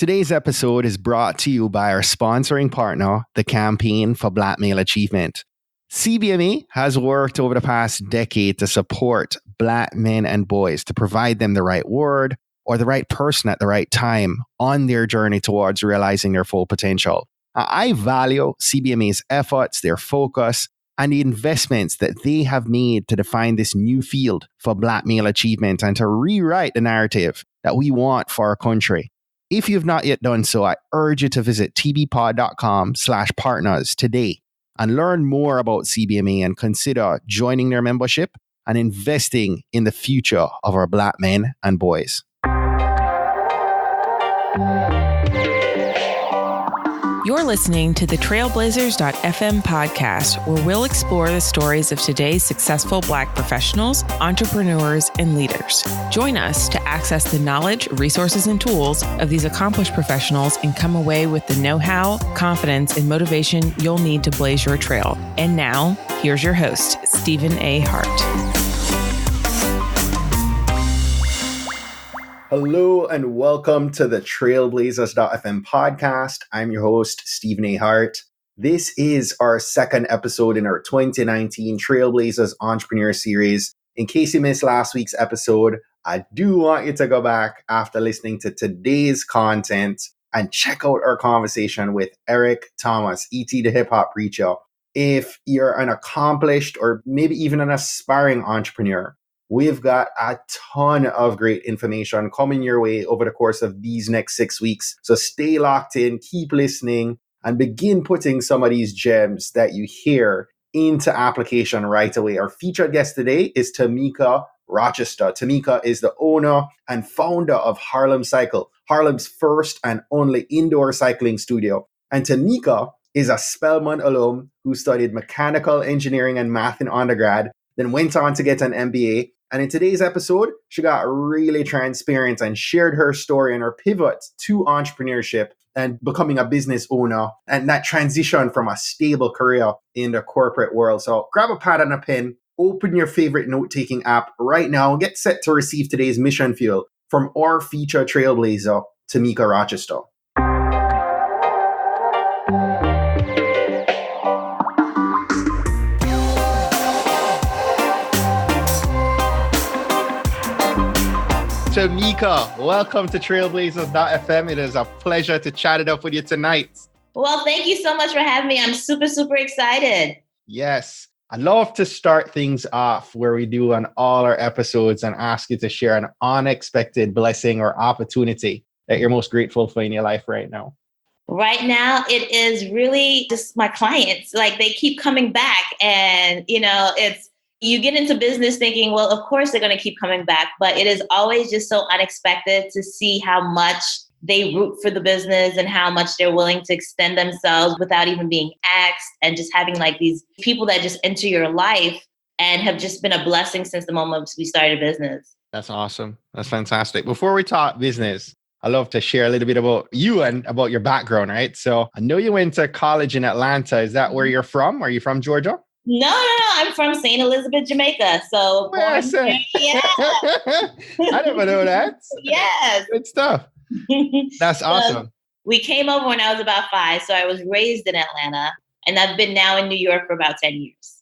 Today's episode is brought to you by our sponsoring partner, the Campaign for Black Male Achievement. CBME has worked over the past decade to support Black men and boys to provide them the right word or the right person at the right time on their journey towards realizing their full potential. I value CBME's efforts, their focus, and the investments that they have made to define this new field for Black male achievement and to rewrite the narrative that we want for our country. If you've not yet done so, I urge you to visit tbpod.com/partners today and learn more about CBME and consider joining their membership and investing in the future of our Black men and boys. You're listening to the Trailblazers.fm podcast, where we'll explore the stories of today's successful Black professionals, entrepreneurs, and leaders. Join us to access the knowledge, resources, and tools of these accomplished professionals and come away with the know-how, confidence, and motivation you'll need to blaze your trail. And now, here's your host, Stephen A. Hart. Hello and welcome to the Trailblazers.fm podcast. I'm your host, Stephen A. Hart. This is our second episode in our 2019 Trailblazers Entrepreneur Series. In case you missed last week's episode, I do want you to go back after listening to today's content and check out our conversation with Eric Thomas, E.T. the Hip Hop Preacher. If you're an accomplished or maybe even an aspiring entrepreneur, we've got a ton of great information coming your way over the course of these next 6 weeks. So stay locked in, keep listening, and begin putting some of these gems that you hear into application right away. Our featured guest today is Tammeca Rochester. Tammeca is the owner and founder of Harlem Cycle, Harlem's first and only indoor cycling studio. And Tammeca is a Spelman alum who studied mechanical engineering and math in undergrad, then went on to get an MBA. And in today's episode, she got really transparent and shared her story and her pivot to entrepreneurship and becoming a business owner and that transition from a stable career in the corporate world. So grab a pad and a pen, open your favorite note-taking app right now, and get set to receive today's mission fuel from our featured trailblazer, Tammeca Rochester. Tammeca, welcome to Trailblazers.fm. It is a pleasure to chat it up with you tonight. Well, thank you so much for having me. I'm super, super excited. Yes. I love to start things off where we do on all our episodes and ask you to share an unexpected blessing or opportunity that you're most grateful for in your life right now. Right now, it is really just my clients. Like, they keep coming back and, you get into business thinking, well, of course they're going to keep coming back, but it is always just so unexpected to see how much they root for the business and how much they're willing to extend themselves without even being asked, and just having like these people that just enter your life and have just been a blessing since the moment we started business. That's awesome. That's fantastic. Before we talk business, I love to share a little bit about you and about your background, right? So I know you went to college in Atlanta. Is that where you're from? Are you from Georgia? No. I'm from St. Elizabeth, Jamaica. So, I never know that. Yes. Good stuff. That's awesome. We came over when I was about 5. So I was raised in Atlanta, and I've been now in New York for about 10 years.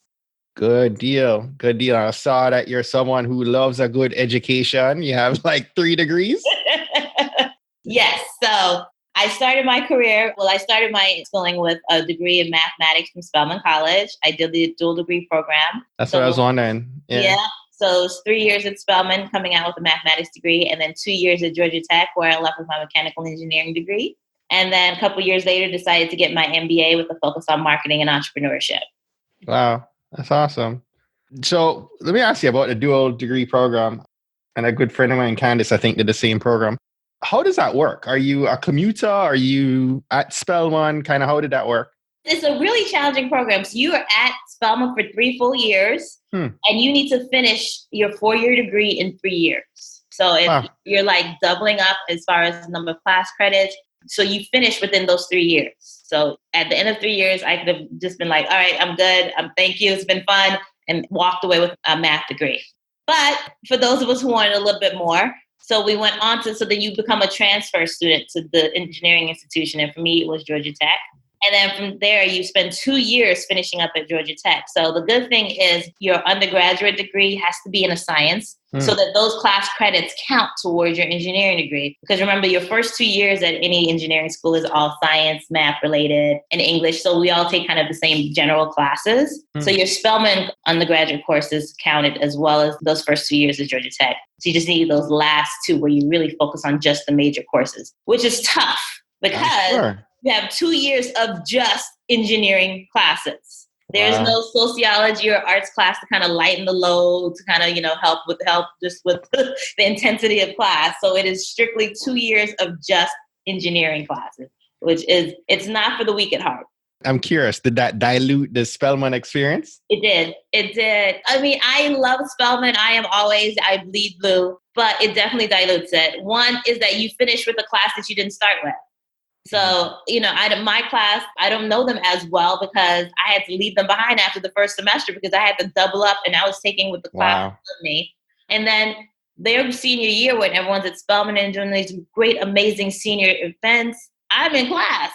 Good deal. Good deal. I saw that you're someone who loves a good education. You have like 3 degrees. Yes. So I started my career. Well, I started my schooling with a degree in mathematics from Spelman College. I did the dual degree program. That's what I was wondering. Yeah. So it's 3 years at Spelman, coming out with a mathematics degree, and then 2 years at Georgia Tech, where I left with my mechanical engineering degree. And then a couple years later, decided to get my MBA with a focus on marketing and entrepreneurship. Wow. That's awesome. So let me ask you about the dual degree program. And a good friend of mine, Candice, I think, did the same program. How does that work? Are you a commuter? Are you at Spelman? Kind of how did that work? It's a really challenging program. So you are at Spelman for 3 full years, and you need to finish your 4-year degree in 3 years. So you're like doubling up as far as the number of class credits. So you finish within those 3 years. So at the end of 3 years, I could have just been like, all right, I'm good. Thank you. It's been fun. And walked away with a math degree. But for those of us who wanted a little bit more, So we went on to, so then you become a transfer student to the engineering institution. And for me, it was Georgia Tech. And then from there, you spend 2 years finishing up at Georgia Tech. So the good thing is your undergraduate degree has to be in a science so that those class credits count towards your engineering degree. Because remember, your first 2 years at any engineering school is all science, math related, and English. So we all take kind of the same general classes. So your Spelman undergraduate courses counted as well as those first 2 years at Georgia Tech. So you just need those last two where you really focus on just the major courses, which is tough because you have 2 years of just engineering classes. There's no sociology or arts class to kind of lighten the load, to kind of, help just with the intensity of class. So it is strictly 2 years of just engineering classes, it's not for the weak at heart. I'm curious, did that dilute the Spelman experience? It did. I mean, I love Spelman. I bleed blue, but it definitely dilutes it. One is that you finish with a class that you didn't start with. So, my class, I don't know them as well because I had to leave them behind after the first semester because I had to double up and I was taking with the class with me. And then their senior year when everyone's at Spelman and doing these great, amazing senior events, I'm in class.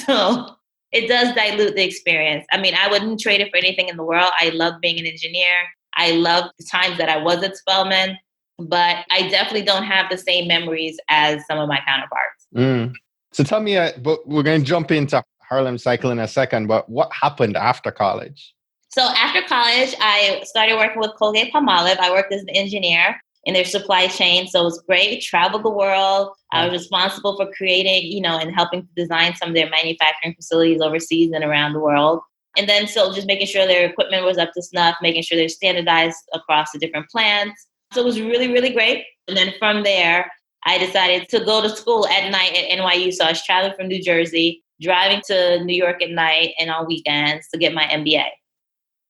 So it does dilute the experience. I mean, I wouldn't trade it for anything in the world. I love being an engineer. I love the times that I was at Spelman, but I definitely don't have the same memories as some of my counterparts. So tell me, but we're going to jump into Harlem Cycle in a second, but what happened after college? So after college, I started working with Colgate-Palmolive. I worked as an engineer in their supply chain. So it was great. Traveled the world. I was responsible for creating, and helping to design some of their manufacturing facilities overseas and around the world. And then so just making sure their equipment was up to snuff, making sure they're standardized across the different plants. So it was really, really great. And then from there, I decided to go to school at night at NYU. So I was traveling from New Jersey, driving to New York at night and on weekends to get my MBA.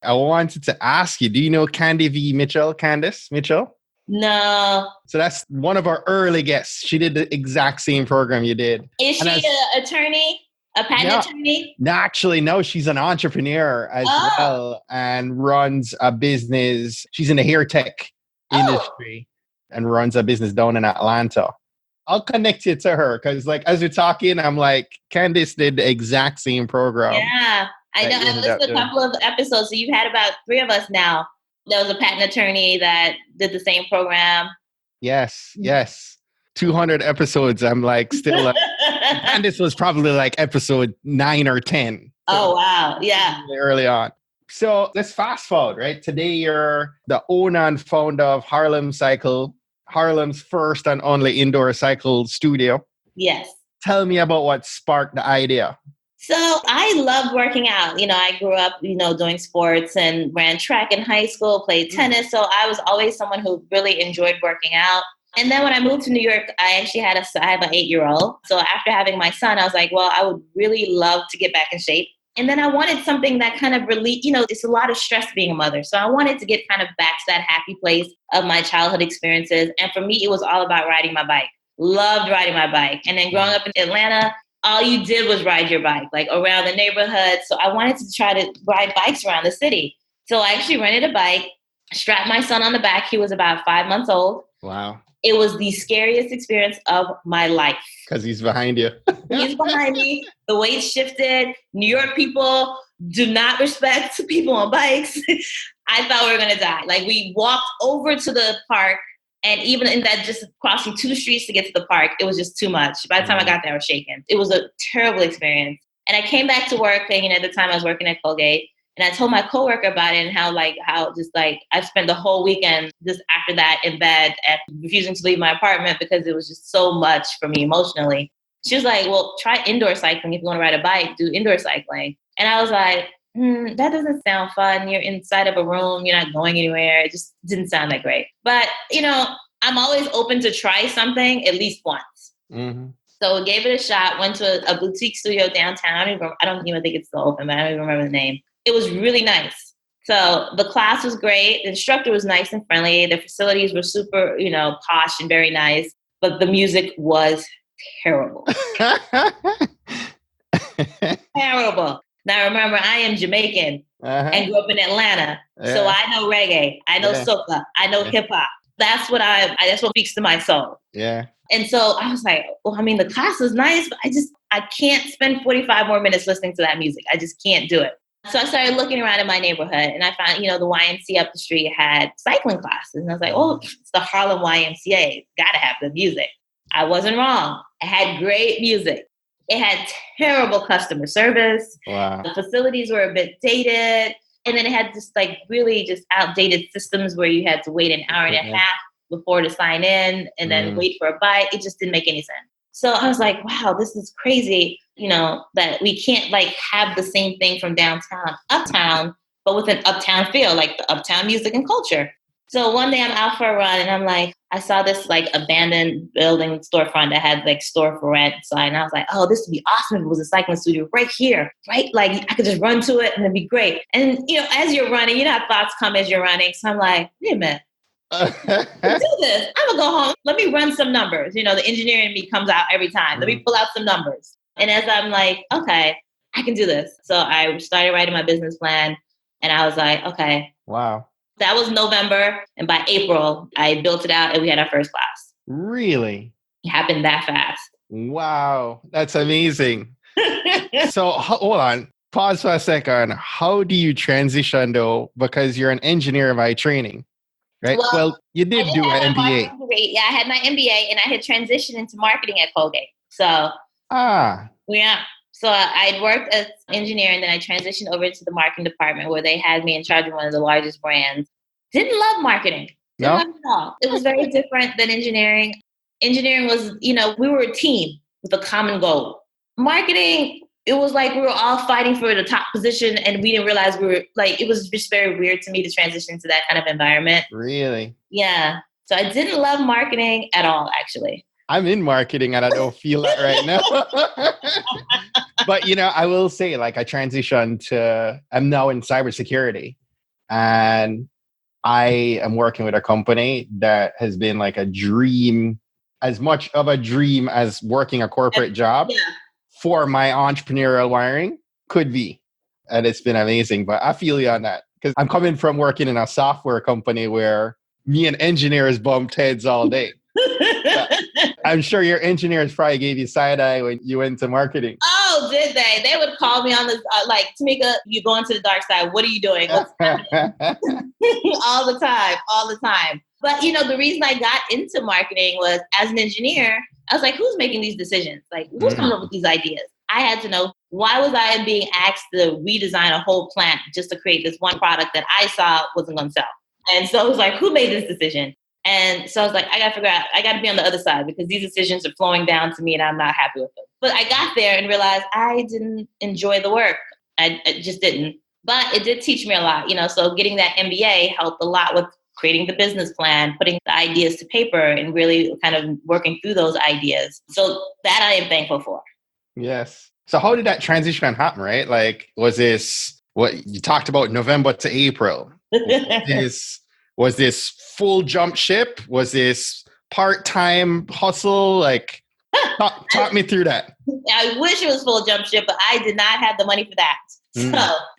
I wanted to ask you, do you know Candice Mitchell? No. So that's one of our early guests. She did the exact same program you did. Is she an attorney? A patent attorney? No, actually, no. She's an entrepreneur as well and runs a business. She's in the hair tech industry. And runs a business down in Atlanta. I'll connect you to her because, as we're talking, I'm like, Candice did the exact same program. Yeah, I know. I've listened to a couple of episodes. So you've had about 3 of us now. There was a patent attorney that did the same program. Yes. 200 episodes. I'm still Candice was probably episode 9 or 10. Oh, wow. Yeah. Really early on. So let's fast forward, right? Today, you're the owner and founder of Harlem Cycle, Harlem's first and only indoor cycle studio. Yes. Tell me about what sparked the idea. So I loved working out. I grew up, doing sports and ran track in high school, played tennis. So I was always someone who really enjoyed working out. And then when I moved to New York, I actually I have an 8-year-old. So after having my son, I was like, well, I would really love to get back in shape. And then I wanted something that kind of really, it's a lot of stress being a mother. So I wanted to get kind of back to that happy place of my childhood experiences. And for me, it was all about riding my bike. Loved riding my bike. And then growing up in Atlanta, all you did was ride your bike, around the neighborhood. So I wanted to try to ride bikes around the city. So I actually rented a bike, strapped my son on the back. He was about 5 months old. Wow. It was the scariest experience of my life. Because he's behind you. He's behind me. The weight shifted. New York people do not respect people on bikes. I thought we were going to die. We walked over to the park, and even in that, just crossing 2 streets to get to the park, it was just too much. By the time I got there, I was shaken. It was a terrible experience. And I came back to work, and at the time I was working at Colgate. And I told my coworker about it and how I spent the whole weekend just after that in bed and refusing to leave my apartment because it was just so much for me emotionally. She was like, well, try indoor cycling. If you want to ride a bike, do indoor cycling. And I was like, that doesn't sound fun. You're inside of a room. You're not going anywhere. It just didn't sound that great. But, I'm always open to try something at least once. Mm-hmm. So gave it a shot, went to a boutique studio downtown. I don't even think it's still open, but I don't even remember the name. It was really nice. So the class was great. The instructor was nice and friendly. The facilities were super, posh and very nice. But the music was terrible. Terrible. Now remember, I am Jamaican and grew up in Atlanta. So I know reggae. I know soca. I know hip hop. That's that's what speaks to my soul. Yeah. And so I was like, well, I mean, the class was nice, but I can't spend 45 more minutes listening to that music. I just can't do it. So I started looking around in my neighborhood and I found, the YMCA up the street had cycling classes. And I was like, oh, it's the Harlem YMCA. Gotta have the music. I wasn't wrong. It had great music. It had terrible customer service. Wow. The facilities were a bit dated. And then it had just really just outdated systems where you had to wait an hour and a half before to sign in and then wait for a bite. It just didn't make any sense. So I was like, wow, this is crazy, that we can't have the same thing from downtown, uptown, but with an uptown feel, like the uptown music and culture. So one day I'm out for a run and I'm like, I saw this abandoned building storefront that had store for rent sign. And I was like, oh, this would be awesome if it was a cycling studio right here, right? I could just run to it and it'd be great. And, as you're running, how thoughts come as you're running. So I'm like, wait a minute. Do this. I'm gonna go home. Let me run some numbers. The engineer in me comes out every time. Let me pull out some numbers. And as I'm like, okay, I can do this. So I started writing my business plan and I was like, okay. Wow. That was November. And by April, I built it out and we had our first class. Really? It happened that fast. Wow. That's amazing. So hold on. Pause for a second. How do you transition though? Because you're an engineer by training. Right. Well, you did do an MBA. Yeah, I had my MBA and I had transitioned into marketing at Colgate. So, yeah. So I'd worked as an engineer and then I transitioned over to the marketing department where they had me in charge of one of the largest brands. Didn't love marketing. Didn't love it at all. It was very different than engineering. Engineering was, we were a team with a common goal. Marketing, it was like we were all fighting for the top position and we didn't realize it was just very weird to me to transition to that kind of environment. Really? Yeah. So I didn't love marketing at all, actually. I'm in marketing and I don't feel that right now. But, I will say I transitioned I'm now in cybersecurity and I am working with a company that has been a dream, as much of a dream as working a corporate job. Yeah. For my entrepreneurial wiring could be. And it's been amazing. But I feel you on that because I'm coming from working in a software company where me and engineers bumped heads all day. I'm sure your engineers probably gave you side eye when you went to marketing. Oh, did they? They would call me on this, Tammeca, you going to the dark side. What are you doing? What's happening? All the time. But, the reason I got into marketing was as an engineer, I was like, who's making these decisions? Who's coming up with these ideas? I had to know, why was I being asked to redesign a whole plant just to create this one product that I saw wasn't going to sell? And so I was like, who made this decision? And so I was like, I got to figure out, I got to be on the other side because these decisions are flowing down to me and I'm not happy with them. But I got there and realized I didn't enjoy the work. I just didn't. But it did teach me a lot, so getting that MBA helped a lot with creating the business plan, putting the ideas to paper and really kind of working through those ideas. So that I am thankful for. Yes. So how did that transition happen, right? Was this what you talked about November to April? Was this full jump ship? Was this part-time hustle? Talk me through that. I wish it was full jump ship, but I did not have the money for that. So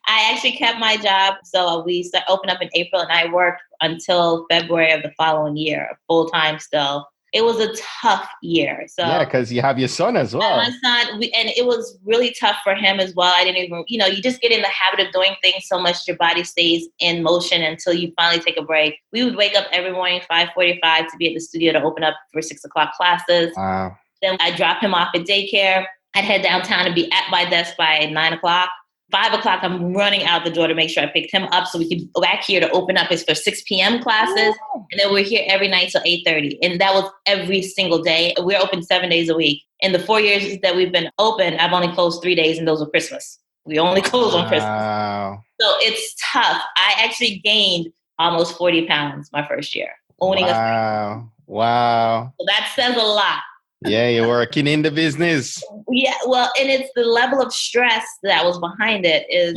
I actually kept my job. So we opened up in April and I worked until February of the following year, full-time still. It was a tough year. So yeah, because you have your son as well. My son, and it was really tough for him as well. I didn't even, you just get in the habit of doing things so much your body stays in motion until you finally take a break. We would wake up every morning 5:45 to be at the studio to open up for 6 o'clock classes. Wow. Then I'd drop him off at daycare. I'd head downtown and be at my desk by 9 o'clock. 5 o'clock, I'm running out the door to make sure I picked him up so we could go back here to open up his for 6 p.m. classes. And then we're here every night till 8:30. And that was every single day. We're open 7 days a week. In the 4 years that we've been open, I've only closed 3 days and those were Christmas. We only close on Christmas. So it's tough. I actually gained almost 40 pounds my first year. Owning a Wow. So that says a lot. Yeah, you're working in the business. Yeah, well, and it's the level of stress that was behind it is,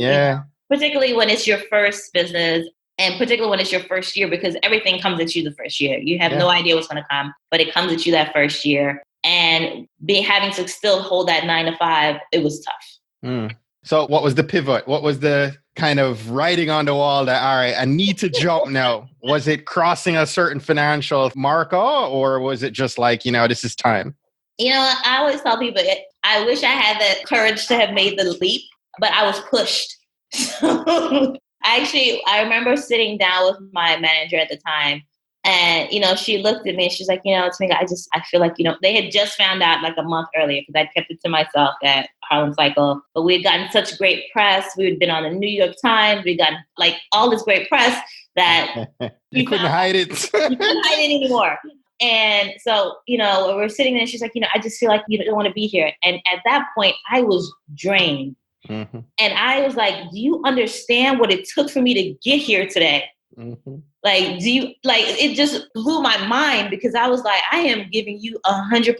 particularly when it's your first business and particularly when it's your first year, because everything comes at you the first year. You have no idea what's going to come, but it comes at you that first year. And having to still hold that 9 to 5, it was tough. So what was the pivot? What was the kind of writing on the wall that, all right, I need to jump now? Was it crossing a certain financial marker, or was it just like, this is time? I always tell people, I wish I had the courage to have made the leap, but I was pushed. So actually, I remember sitting down with my manager at the time, and, she looked at me and she's like, Tammeca, I feel like, they had just found out like a month earlier because I kept it to myself at Harlem Cycle. But we had gotten such great press. We had been on the New York Times. We got like all this great press that you couldn't hide it. You couldn't hide it anymore. And so, we're sitting there and she's like, I just feel like you don't want to be here. And at that point, I was drained. Mm-hmm. And I was like, do you understand what it took for me to get here today? Mm-hmm. Like, it just blew my mind because I was like, I am giving you 100%.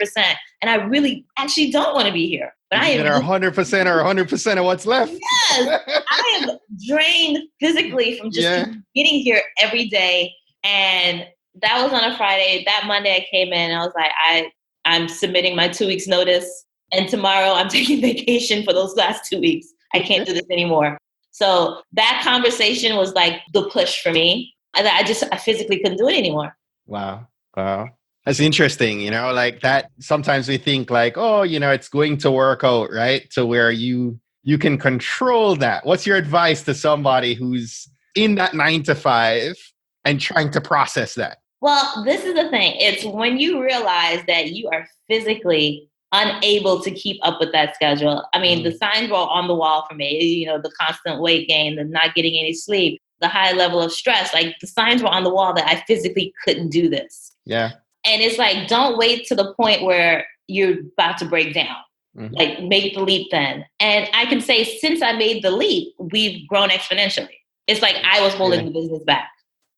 And I really actually don't want to be here. But I am 100% or 100% of what's left. Yes. I am drained physically from just getting here every day. And that was on a Friday. That Monday I came in and I was like, I'm submitting my 2 weeks notice. And tomorrow I'm taking vacation for those last 2 weeks. I can't do this anymore. So that conversation was like the push for me. I physically couldn't do it anymore. Wow. That's interesting, like that. Sometimes we think like, oh, it's going to work out, right? To where you can control that. What's your advice to somebody who's in that 9 to 5 and trying to process that? Well, this is the thing. It's when you realize that you are physically unable to keep up with that schedule. I mean, the signs were on the wall for me, the constant weight gain, the not getting any sleep, the high level of stress. Like the signs were on the wall that I physically couldn't do this. Yeah. And it's like, don't wait to the point where you're about to break down. Mm-hmm. Like make the leap then. And I can say since I made the leap, we've grown exponentially. It's like I was holding the business back.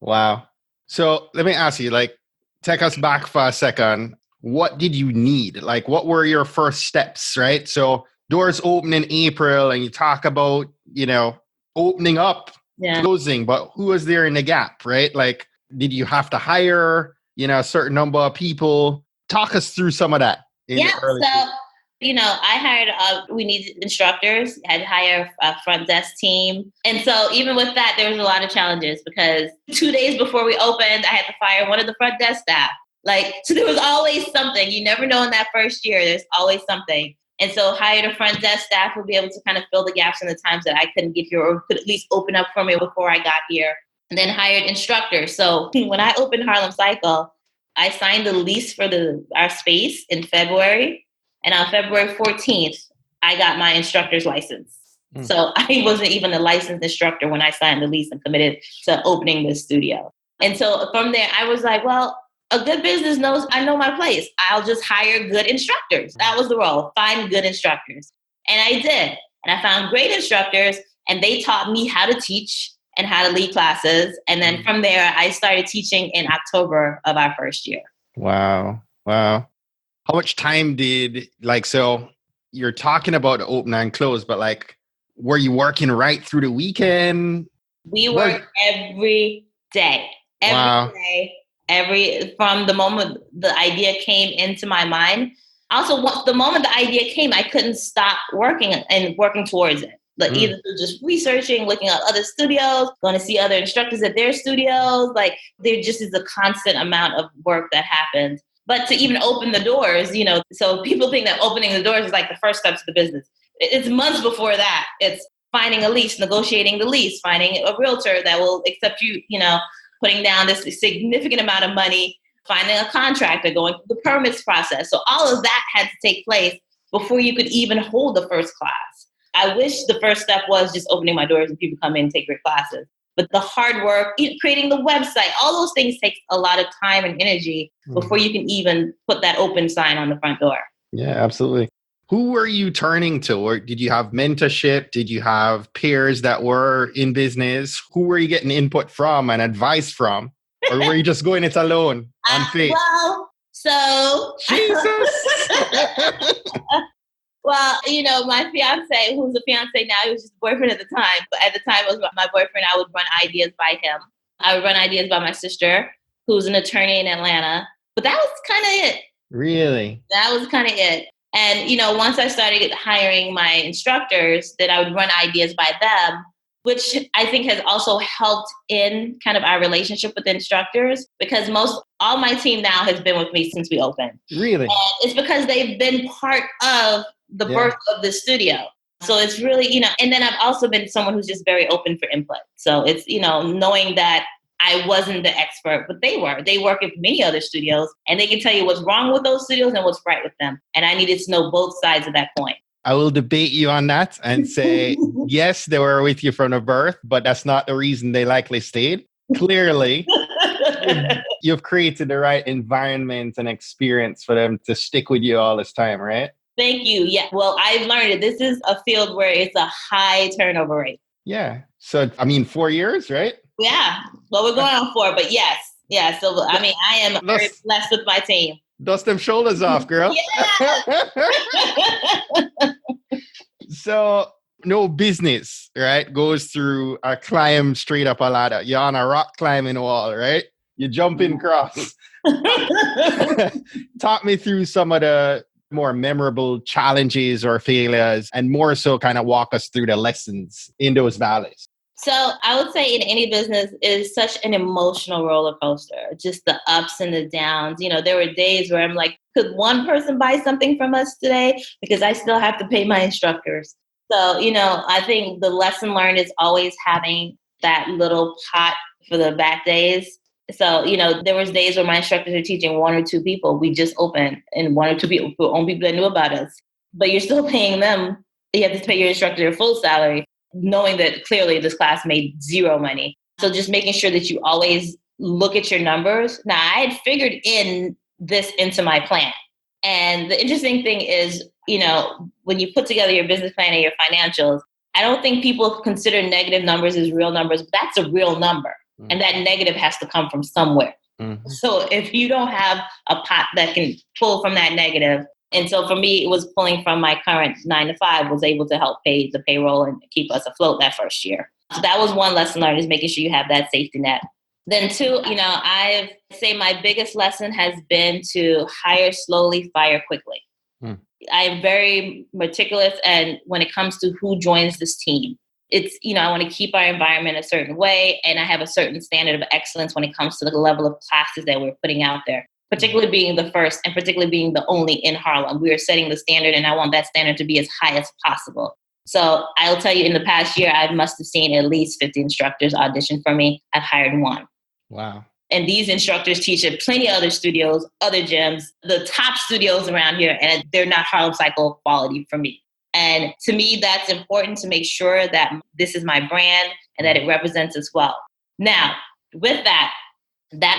Wow. So let me ask you, like, take us back for a second. What did you need? Like, what were your first steps, right? So doors open in April and you talk about, opening up, closing, but who was there in the gap, right? Like, did you have to hire, a certain number of people? Talk us through some of that. I hired, we needed instructors. I had to hire a front desk team. And so even with that, there was a lot of challenges because 2 days before we opened, I had to fire one of the front desk staff. So there was always something. You never know in that first year, there's always something. And so hired a front desk staff who would be able to kind of fill the gaps in the times that I couldn't get here or could at least open up for me before I got here. And then hired instructors. So when I opened Harlem Cycle, I signed the lease for our space in February. And on February 14th, I got my instructor's license. So I wasn't even a licensed instructor when I signed the lease and committed to opening this studio. And so from there, I was like, well, a good business knows I know my place. I'll just hire good instructors. That was the role, find good instructors. And I did. And I found great instructors and they taught me how to teach and how to lead classes. And then from there, I started teaching in October of our first year. Wow. How much time so you're talking about the open and close, but were you working right through the weekend? We worked every day. Every day. From the moment the idea came into my mind. Also, the moment the idea came, I couldn't stop working towards it. Either through just researching, looking at other studios, going to see other instructors at their studios. There just is a constant amount of work that happened. But to even open the doors, so people think that opening the doors is like the first step to the business. It's months before that. It's finding a lease, negotiating the lease, finding a realtor that will accept you, putting down this significant amount of money, finding a contractor, going through the permits process. So all of that had to take place before you could even hold the first class. I wish the first step was just opening my doors and people come in and take great classes. But the hard work, creating the website, all those things take a lot of time and energy before you can even put that open sign on the front door. Yeah, absolutely. Who were you turning to? Or did you have mentorship? Did you have peers that were in business? Who were you getting input from and advice from? Or were you just going it alone on faith? Jesus! Well, my fiance, who's a fiance now, he was just a boyfriend at the time. But at the time, it was my boyfriend. I would run ideas by him. I would run ideas by my sister, who's an attorney in Atlanta. But that was kind of it. Really? That was kind of it. And, once I started hiring my instructors, then I would run ideas by them. which I think has also helped in kind of our relationship with instructors, because all my team now has been with me since we opened. Really? And it's because they've been part of the birth of the studio. So it's really, and then I've also been someone who's just very open for input. So it's, knowing that I wasn't the expert, but they were. They work at many other studios, and they can tell you what's wrong with those studios and what's right with them. And I needed to know both sides of that coin. I will debate you on that and say, yes, they were with you from the birth, but that's not the reason they likely stayed. Clearly, you've created the right environment and experience for them to stick with you all this time, right? Thank you. Yeah. Well, I've learned that this is a field where it's a high turnover rate. Yeah. So, 4 years, right? Yeah. Well, we're going on 4, but yes. Yeah. So, I am very blessed with my team. Dust them shoulders off, girl. So, no business, right, goes through a climb straight up a ladder. You're on a rock climbing wall, right? You jump in cross. Talk me through some of the more memorable challenges or failures, and more so kind of walk us through the lessons in those valleys. So I would say in any business is such an emotional roller coaster, just the ups and the downs. There were days where I'm like, could one person buy something from us today? Because I still have to pay my instructors. So, I think the lesson learned is always having that little pot for the bad days. So, there was days where my instructors are teaching 1 or 2 people. We just opened, and 1 or 2 people, only people that knew about us. But you're still paying them. You have to pay your instructor their full salary, knowing that clearly this class made 0 money. So just making sure that you always look at your numbers. Now, I had figured in this into my plan. And the interesting thing is, when you put together your business plan and your financials, I don't think people consider negative numbers as real numbers, but that's a real number. And that negative has to come from somewhere. Mm-hmm. So if you don't have a pot that can pull from that negative, and so for me, it was pulling from my current 9 to 5, was able to help pay the payroll and keep us afloat that first year. So that was one lesson learned, is making sure you have that safety net. Then 2, I'd say my biggest lesson has been to hire slowly, fire quickly. I am very meticulous, and when it comes to who joins this team, it's, I want to keep our environment a certain way, and I have a certain standard of excellence when it comes to the level of classes that we're putting out there, particularly being the first and particularly being the only in Harlem. We are setting the standard, and I want that standard to be as high as possible. So I'll tell you, in the past year, I must have seen at least 50 instructors audition for me. I've hired 1. Wow. And these instructors teach at plenty of other studios, other gyms, the top studios around here, and they're not Harlem Cycle quality for me. And to me, that's important to make sure that this is my brand and that it represents us well. Now, with that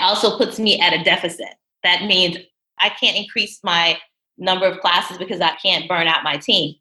also puts me at a deficit. That means I can't increase my number of classes because I can't burn out my team.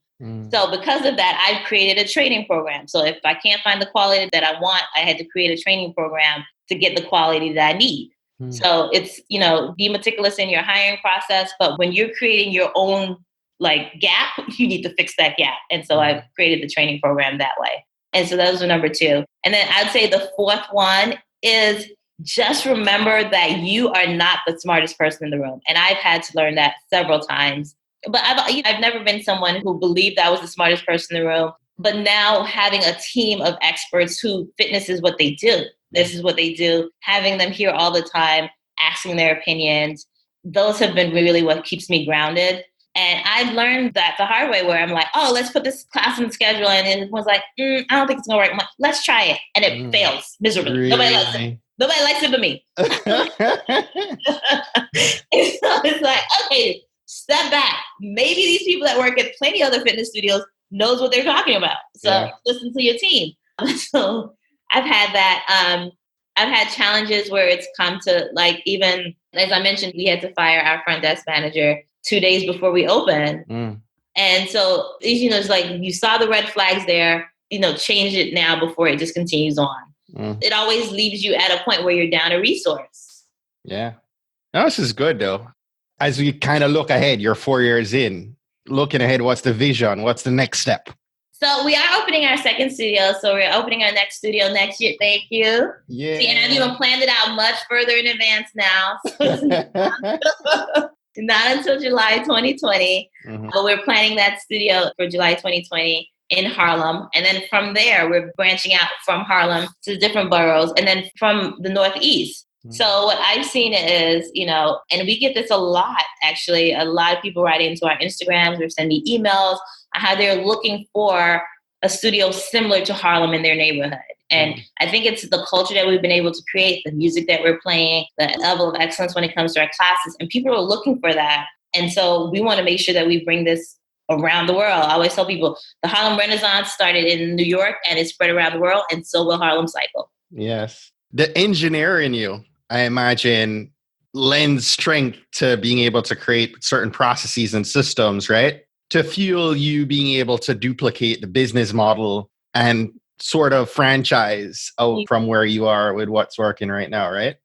So because of that, I've created a training program. So if I can't find the quality that I want, I had to create a training program to get the quality that I need. So it's, be meticulous in your hiring process, but when you're creating your own gap, you need to fix that gap. And so I've created the training program that way. And so those are number 2. And then I'd say the 4th one is just remember that you are not the smartest person in the room. And I've had to learn that several times. But I've never been someone who believed I was the smartest person in the room. But now having a team of experts who fitness is what they do. This is what they do. Having them here all the time, asking their opinions. Those have been really what keeps me grounded. And I've learned that the hard way, where I'm like, oh, let's put this class on the schedule. And everyone's like, I don't think it's going to work. I'm like, let's try it. And it fails miserably. Really? Nobody likes it. Nobody likes it but me. And so it's like, okay, step back. Maybe these people that work at plenty of other fitness studios knows what they're talking about. So listen to your team. So I've had that. I've had challenges where it's come to, even as I mentioned, we had to fire our front desk manager 2 days before we opened. And so, it's like you saw the red flags there, change it now before it just continues on. It always leaves you at a point where you're down a resource. Yeah. No, this is good though. As we kind of look ahead, you're 4 years in, looking ahead, what's the vision? What's the next step? So we are opening our second studio. So we're opening our next studio next year. Thank you. Yeah. See, and I've even planned it out much further in advance now. So not until July 2020. But we're planning that studio for July 2020. in Harlem. And then from there, we're branching out from Harlem to different boroughs and then from the Northeast. So what I've seen is, and we get this a lot, actually, a lot of people write into our Instagrams or send me emails on how they're looking for a studio similar to Harlem in their neighborhood. And I think it's the culture that we've been able to create, the music that we're playing, the level of excellence when it comes to our classes. And people are looking for that. And so we want to make sure that we bring this around the world. I always tell people the Harlem Renaissance started in New York and it spread around the world, and so will Harlem Cycle. Yes. The engineer in you, I imagine, lends strength to being able to create certain processes and systems, right? To fuel you being able to duplicate the business model and sort of franchise out from where you are with what's working right now, right?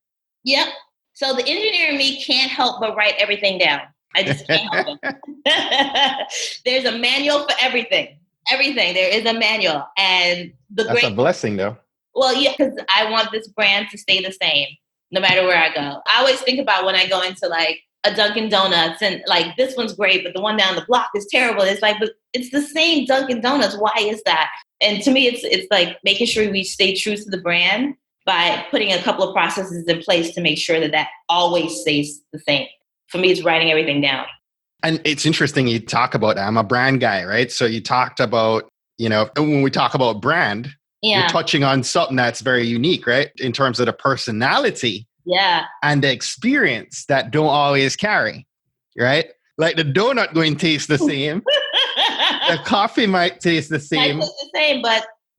Yep. So the engineer in me can't help but write everything down. I just can't help it. There's a manual for everything. Everything. There is a manual. And that's a blessing, though. Well, yeah, because I want this brand to stay the same no matter where I go. I always think about when I go into like a Dunkin' Donuts and like this one's great, but the one down the block is terrible. It's like, but it's the same Dunkin' Donuts. Why is that? And to me, it's like making sure we stay true to the brand by putting a couple of processes in place to make sure that that always stays the same. For me, it's writing everything down. And it's interesting you talk about that. I'm a brand guy, right? So you talked about, when we talk about brand, you're touching on something that's very unique, right? In terms of the personality and the experience that don't always carry, right? Like the donut going to taste the same. The coffee might taste the same.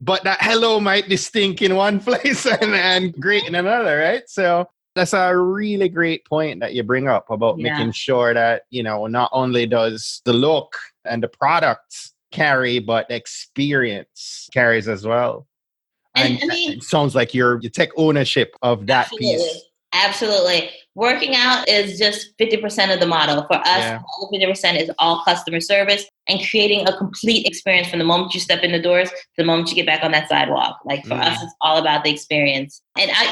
But that hello might be stink in one place and great in another, right? So that's a really great point that you bring up about making sure that, not only does the look and the products carry, but the experience carries as well. And I mean, it sounds like you take ownership of that piece. Absolutely. Working out is just 50% of the model. For us, 50% is all customer service and creating a complete experience from the moment you step in the doors to the moment you get back on that sidewalk. Like for us, it's all about the experience. And I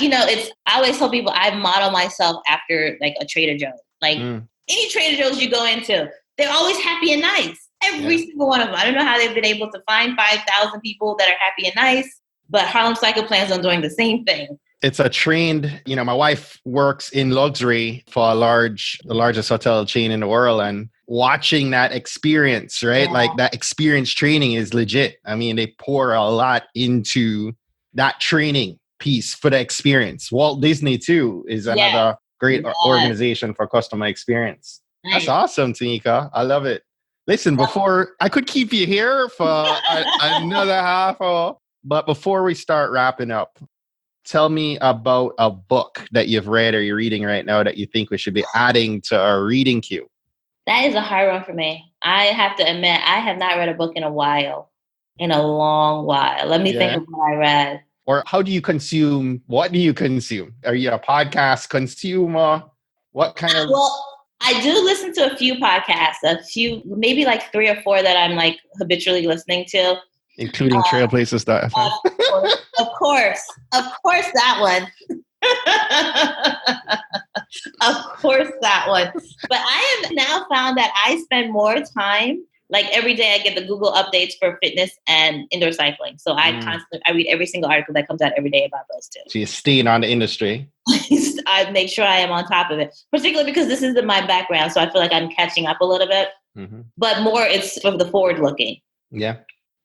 always tell people I model myself after like a Trader Joe's. Like any Trader Joe's you go into, they're always happy and nice. Every single one of them. I don't know how they've been able to find 5,000 people that are happy and nice, but Harlem Cycle plans on doing the same thing. It's a trained, my wife works in luxury for the largest hotel chain in the world, and watching that experience, right? Like that experience training is legit. I mean, they pour a lot into that training piece for the experience. Walt Disney too is another great organization for customer experience. That's awesome, Tammeca. I love it. Listen, before I could keep you here for another half hour, but before we start wrapping up, tell me about a book that you've read or you're reading right now that you think we should be adding to our reading queue. That is a hard one for me. I have to admit, I have not read a book in a long while. Let me think of what I read. Or how do you consume? What do you consume? Are you a podcast consumer? What kind of... Well, I do listen to a few podcasts, maybe like 3 or 4 that I'm like habitually listening to. Including trailblazers.fm. Of course, that one. Of course, that one. But I have now found that I spend more time, like every day I get the Google updates for fitness and indoor cycling. So I read every single article that comes out every day about those two. So you're staying on the industry. I make sure I am on top of it, particularly because this is my background. So I feel like I'm catching up a little bit, but more it's from the forward looking. Yeah.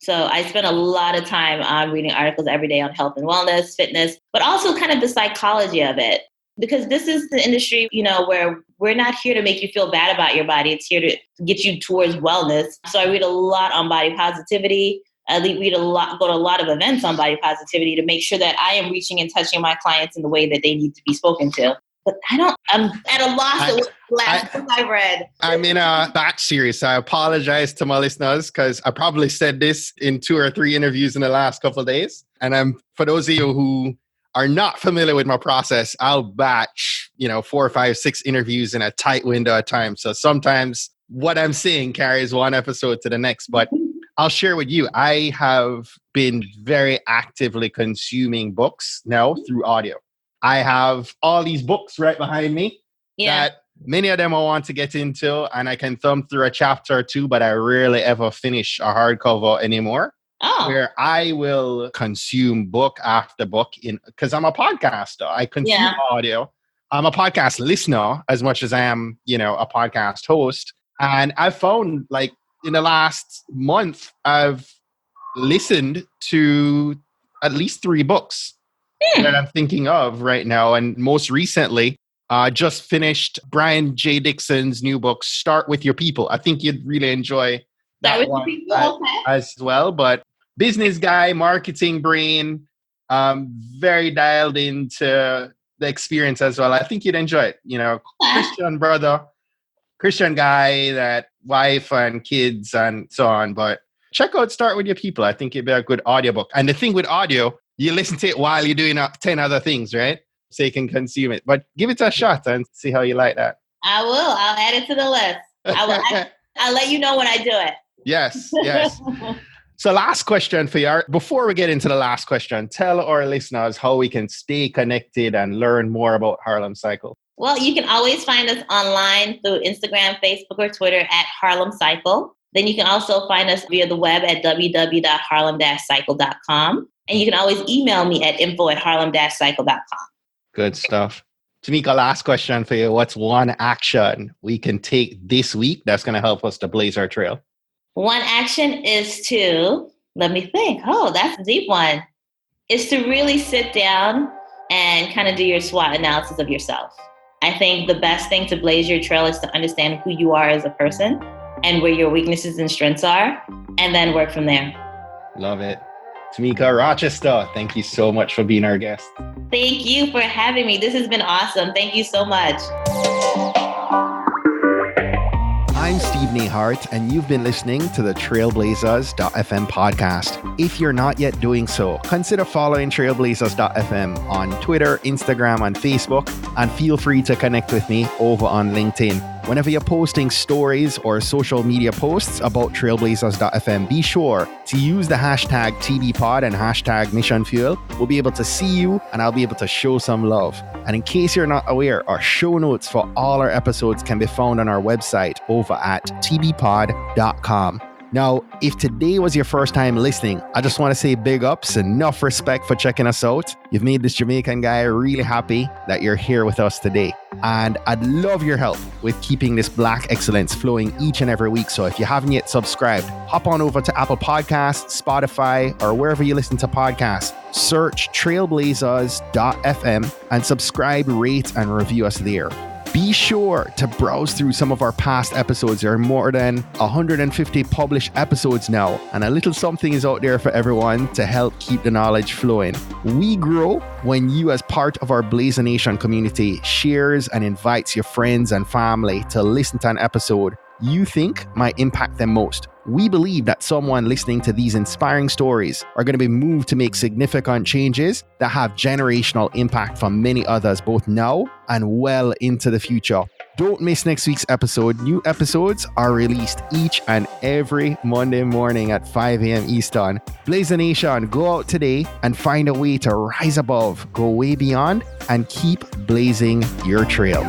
So I spend a lot of time reading articles every day on health and wellness, fitness, but also kind of the psychology of it. Because this is the industry, where we're not here to make you feel bad about your body. It's here to get you towards wellness. So I read a lot on body positivity. I go to a lot of events on body positivity to make sure that I am reaching and touching my clients in the way that they need to be spoken to. But I'm at a loss of the last book I read. I'm in a batch series. So I apologize to my listeners because I probably said this in 2 or 3 interviews in the last couple of days. And for those of you who are not familiar with my process, I'll batch, 4, 5, 6 interviews in a tight window at times. So sometimes what I'm saying carries one episode to the next. But I'll share with you, I have been very actively consuming books now through audio. I have all these books right behind me that many of them I want to get into, and I can thumb through a chapter or 2, but I rarely ever finish a hardcover anymore. Oh, where I will consume book after book because I'm a podcaster. I consume yeah. audio. I'm a podcast listener as much as I am, a podcast host. And I've found like in the last month, I've listened to at least 3 books that I'm thinking of right now. And most recently, just finished Brian J. Dixon's new book, Start With Your People. I think you'd really enjoy Start that with the one people. Okay. as well. But business guy, marketing brain, very dialed into the experience as well. I think you'd enjoy it. Christian brother, Christian guy, that wife and kids and so on. But check out Start With Your People. I think it'd be a good audiobook. And the thing with audio, you listen to it while you're doing 10 other things, right? So you can consume it. But give it a shot and see how you like that. I will. I'll add it to the list. I'll let you know when I do it. Yes. So last question for you. Before we get into the last question, tell our listeners how we can stay connected and learn more about Harlem Cycle. Well, you can always find us online through Instagram, Facebook, or Twitter at Harlem Cycle. Then you can also find us via the web at www.harlem-cycle.com. And you can always email me at info@harlem-cycle.com. Good stuff. Tammeca, last question for you. What's one action we can take this week that's going to help us to blaze our trail? One action is to, let me think. Oh, that's a deep one. Is to really sit down and kind of do your SWOT analysis of yourself. I think the best thing to blaze your trail is to understand who you are as a person and where your weaknesses and strengths are, and then work from there. Love it. Tammeca Rochester, thank you so much for being our guest. Thank you for having me. This has been awesome. Thank you so much. I'm Steve Nehart, and you've been listening to the Trailblazers.fm podcast. If you're not yet doing so, consider following Trailblazers.fm on Twitter, Instagram, and Facebook, and feel free to connect with me over on LinkedIn. Whenever you're posting stories or social media posts about Trailblazers.fm, be sure to use the hashtag TBPod and hashtag Mission Fuel. We'll be able to see you, and I'll be able to show some love. And in case you're not aware, our show notes for all our episodes can be found on our website over at tbpod.com. Now, if today was your first time listening, I just want to say big ups, enough respect for checking us out. You've made this Jamaican guy really happy that you're here with us today. And I'd love your help with keeping this Black excellence flowing each and every week. So if you haven't yet subscribed, hop on over to Apple Podcasts, Spotify, or wherever you listen to podcasts. Search Trailblazers.fm and subscribe, rate, and review us there. Be sure to browse through some of our past episodes. There are more than 150 published episodes now, and a little something is out there for everyone to help keep the knowledge flowing. We grow when you, as part of our Blazer Nation community, shares and invites your friends and family to listen to an episode you think might impact them most. We believe that someone listening to these inspiring stories are going to be moved to make significant changes that have generational impact for many others, both now and well into the future. Don't miss next week's episode. New episodes are released each and every Monday morning at 5 a.m. Eastern. Blaze the Nation, go out today and find a way to rise above, go way beyond, and keep blazing your trail.